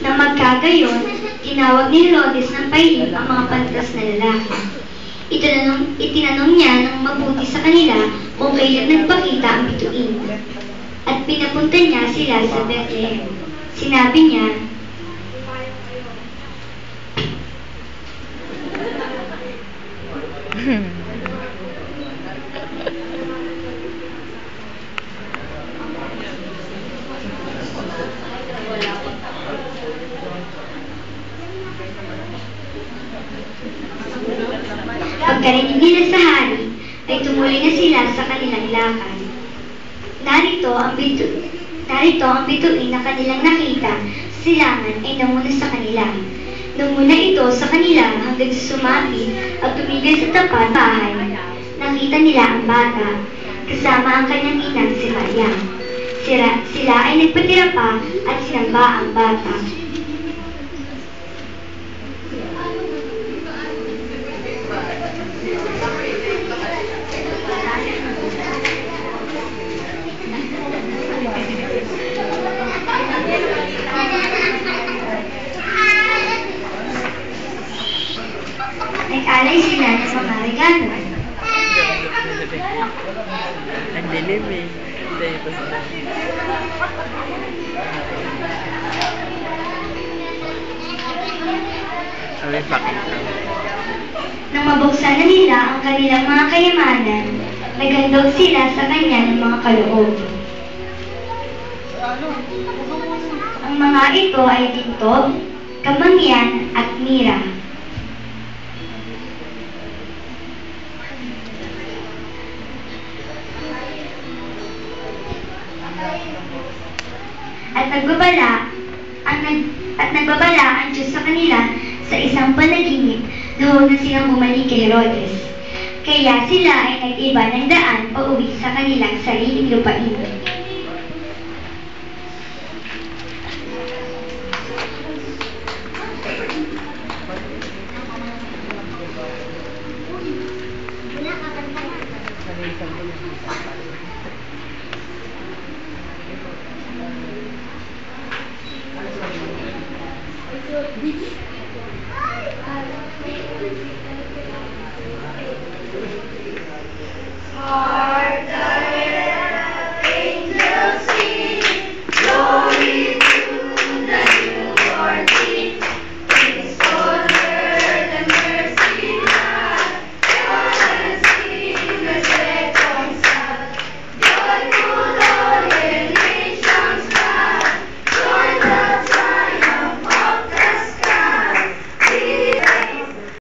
Nang magkagayon, tinawag ni Herodes ng pahilip ang mga pantas na lalaki. Itinanong niya ng mabuti sa kanila kung kailan nagpakita ang bituin. At pinapunta niya sila sa Bethlehem. Sinabi niya, pagkarinig nila sa hari, ay tumuloy na sila sa kanilang lakad. Narito ang bituin na kanilang nakita sa silangan ay namuna sa kanila. Namuna ito sa kanila hanggang sumapit at tumigil sa tapat bahay. Nakita nila ang bata, kasama ang kanyang inang si Maria. Sila ay nagpatira pa at sinamba ang bata. Nag-alay sila ng mga regalo. Ang dilim eh. Nang mabuksan na nila ang kanilang mga kayamanan, naghandog sila sa kanya ng mga kaloob. Ang mga ito ay tintog, kamangyan at mira. At nagbabala ang Diyos sa kanila sa isang panaginip na huwag na silang bumalik kay Herodes. Kaya sila ay nag-iba ng daan pauwi sa kanilang sariling lupain.